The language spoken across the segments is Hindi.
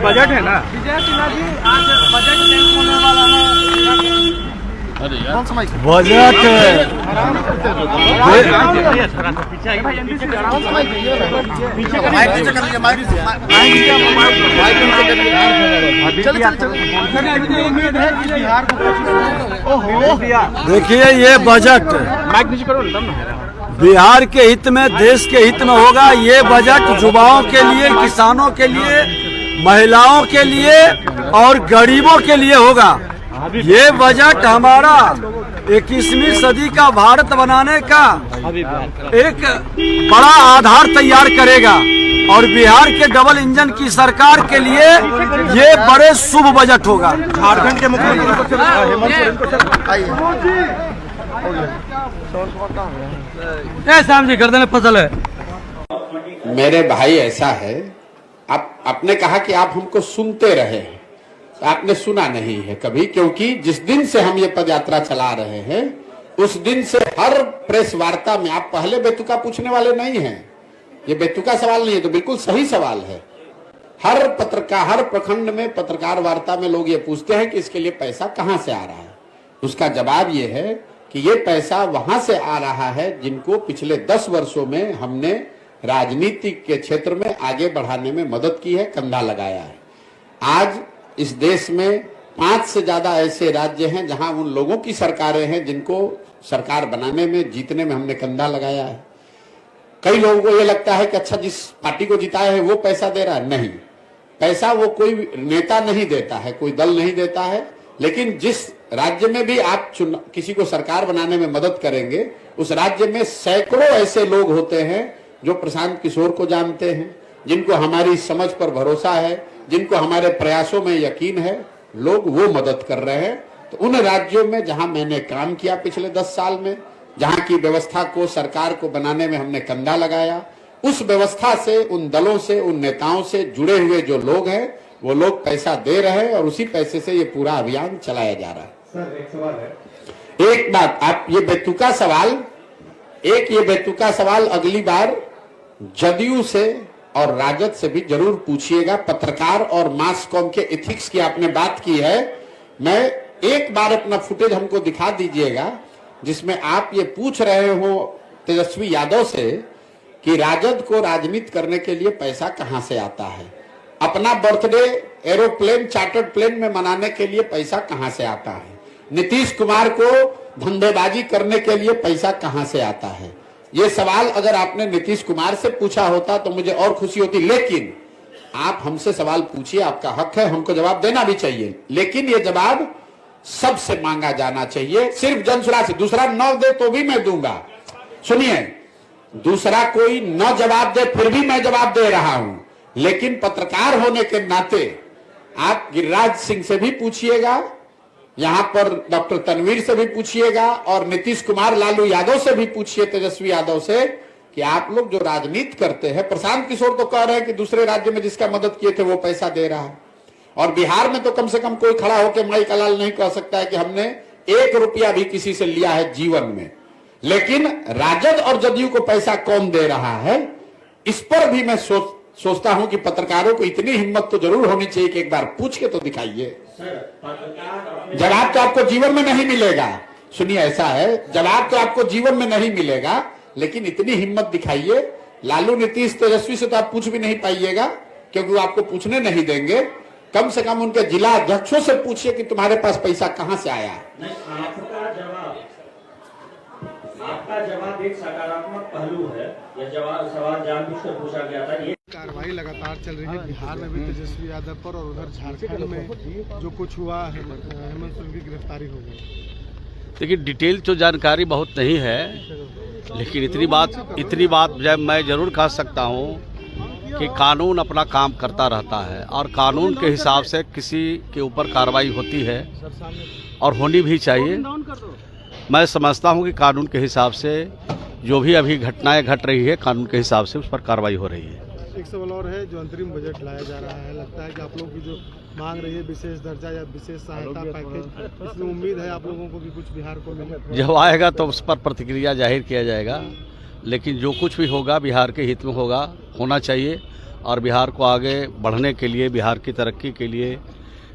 बजट है ना। विजय सिन्हा जी, आज बजट पेश होने वाला है। देखिए, ये बजट बिहार के हित में, देश के हित में होगा। ये बजट युवाओं के लिए, किसानों के लिए, महिलाओं के लिए और गरीबों के लिए होगा। ये बजट हमारा 21वीं सदी का भारत बनाने का एक बड़ा आधार तैयार करेगा और बिहार के डबल इंजन की सरकार के लिए ये बड़े शुभ बजट होगा। झारखंड के मुख्यमंत्री गर्दन में फसल है। मेरे भाई, ऐसा है, आपने कहा कि आप हमको सुनते रहे, आपने सुना नहीं है कभी, क्योंकि जिस दिन से हम ये पदयात्रा चला रहे हैं उस दिन से हर प्रेस वार्ता में आप पहले बेतुका पूछने वाले नहीं हैं। ये बेतुका सवाल नहीं है, तो बिल्कुल सही सवाल है। हर पत्रकार, हर प्रखंड में पत्रकार वार्ता में लोग ये पूछते हैं कि इसके लिए पैसा कहां से आ रहा है। उसका जवाब ये है कि ये पैसा वहां से आ रहा है जिनको पिछले 10 वर्षों में हमने राजनीति के क्षेत्र में आगे बढ़ाने में मदद की है, कंधा लगाया है। आज इस देश में 5 से ज्यादा ऐसे राज्य हैं जहां उन लोगों की सरकारें हैं जिनको सरकार बनाने में, जीतने में हमने कंधा लगाया है। कई लोगों को ये लगता है कि अच्छा, जिस पार्टी को जिताया है वो पैसा दे रहा है। नहीं, पैसा वो कोई नेता नहीं देता है, कोई दल नहीं देता है, लेकिन जिस राज्य में भी आप किसी को सरकार बनाने में मदद करेंगे, उस राज्य में सैकड़ों ऐसे लोग होते हैं जो प्रशांत किशोर को जानते हैं, जिनको हमारी समझ पर भरोसा है, जिनको हमारे प्रयासों में यकीन है, लोग वो मदद कर रहे हैं। तो उन राज्यों में जहां मैंने काम किया पिछले 10 साल में, जहां की व्यवस्था को, सरकार को बनाने में हमने कंधा लगाया, उस व्यवस्था से, उन दलों से, उन नेताओं से जुड़े हुए जो लोग हैं वो लोग पैसा दे रहे हैं और उसी पैसे से ये पूरा अभियान चलाया जा रहा है। सर, एक सवाल है। एक बात, आप ये बेतुका सवाल अगली बार जदयू से और राजद से भी जरूर पूछिएगा। पत्रकार और मास कॉम के एथिक्स की आपने बात की है, मैं एक बार अपना फुटेज हमको दिखा दीजिएगा जिसमें आप ये पूछ रहे हो तेजस्वी यादव से कि राजद को राजनीति करने के लिए पैसा कहां से आता है, अपना बर्थडे एरोप्लेन, चार्टर्ड प्लेन में मनाने के लिए पैसा कहां से आता है, नीतीश कुमार को धंधेबाजी करने के लिए पैसा कहां से आता है। ये सवाल अगर आपने नीतीश कुमार से पूछा होता तो मुझे और खुशी होती, लेकिन आप हमसे सवाल पूछिए, आपका हक है, हमको जवाब देना भी चाहिए, लेकिन ये जवाब सबसे मांगा जाना चाहिए, सिर्फ जनसुराज से। दूसरा न दे तो भी मैं दूंगा। सुनिए, दूसरा कोई न जवाब दे फिर भी मैं जवाब दे रहा हूं, लेकिन पत्रकार होने के नाते आप गिरिराज सिंह से भी पूछिएगा, यहां पर डॉक्टर तनवीर से भी पूछिएगा और नीतीश कुमार, लालू यादव से भी पूछिए, तेजस्वी यादव से, कि आप लोग जो राजनीति करते हैं, प्रशांत किशोर तो कह रहे हैं कि दूसरे राज्य में जिसका मदद किए थे वो पैसा दे रहा है, और बिहार में तो कम से कम कोई खड़ा होकर माई का लाल नहीं कह सकता है कि हमने 1 रुपया भी किसी से लिया है जीवन में। लेकिन राजद और जदयू को पैसा कौन दे रहा है, इस पर भी मैं सोचता हूं कि पत्रकारों को इतनी हिम्मत तो जरूर होनी चाहिए कि एक बार पूछ के तो दिखाइए। जवाब तो आपको जीवन में नहीं मिलेगा। सुनिए, ऐसा है, जवाब तो आपको जीवन में नहीं मिलेगा, लेकिन इतनी हिम्मत दिखाइए। लालू, नीतीश, तेजस्वी से तो आप पूछ भी नहीं पाइएगा क्योंकि वो आपको पूछने नहीं देंगे। कम से कम उनके जिला अध्यक्षों से पूछिए कि तुम्हारे पास पैसा कहां से आया। आपका जवाब एक सकारात्मक पहलू है। यह सवाल जानबूझकर पूछा गया था। ये कार्रवाई लगातार चल रही है बिहार में भी तेजस्वी यादव पर, और उधर झारखंड में जो कुछ हुआ, हेमंत सोरेन की गिरफ्तारी हो गई। देखिए, डिटेल तो जानकारी बहुत नहीं है, लेकिन इतनी बात मैं जरूर कह सकता हूँ कि कानून अपना काम करता रहता है और कानून के हिसाब से किसी के ऊपर कार्रवाई होती है और होनी भी चाहिए। मैं समझता हूं कि कानून के हिसाब से जो भी अभी घटनाएं घट रही है, कानून के हिसाब से उस पर कार्रवाई हो रही है। एक सवाल और है, जो अंतरिम बजट लाया जा रहा है, लगता है कि आप लोगों की जो मांग रही है विशेष दर्जा या विशेष सहायता पैकेज, इसमें उम्मीद है आप लोगों को भी कुछ बिहार को मिले? जब आएगा तो उस पर प्रतिक्रिया जाहिर किया जाएगा, लेकिन जो कुछ भी होगा बिहार के हित में होगा, होना चाहिए। और बिहार को आगे बढ़ने के लिए, बिहार की तरक्की के लिए,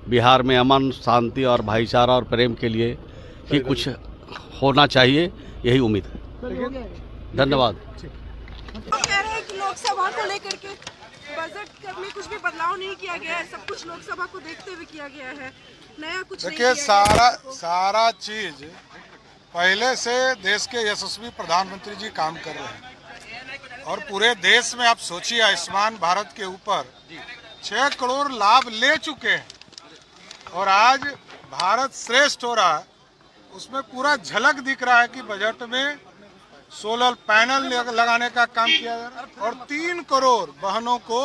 बिहार में अमन शांति और भाईचारा और प्रेम के लिए ही कुछ होना चाहिए, यही उम्मीद है। धन्यवाद। कह रहे हैं कि लोकसभा को लेकर के बजट में कुछ भी बदलाव नहीं किया गया है, सब कुछ लोकसभा को देखते हुए किया गया है, नया कुछ नहीं देखिए किया गया है। सारा चीज पहले से देश के यशस्वी प्रधानमंत्री जी काम कर रहे हैं और पूरे देश में आप सोचिए आयुष्मान भारत के ऊपर 6 करोड़ लाभ ले चुके हैं और आज भारत श्रेष्ठ हो रहा है। उसमें पूरा झलक दिख रहा है कि बजट में सोलर पैनल लगाने का काम किया जा रहा है और 3 करोड़ बहनों को,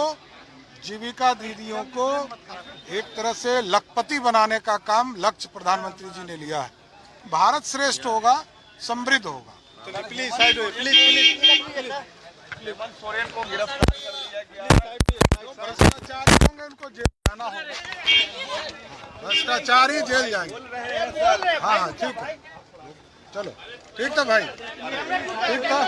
जीविका दीदियों को एक तरह से लखपति बनाने का काम लक्ष्य प्रधानमंत्री जी ने लिया है। भारत श्रेष्ठ होगा, समृद्ध होगा। Please side please Hemant Soren को गिरफ्तार कर लिया गया। भ्रष्टाचारी होंगे उनको जेल जाना होगा, भ्रष्टाचारी जेल जाएंगे। हाँ ठीक है, चलो ठीक था भाई, ठीक था।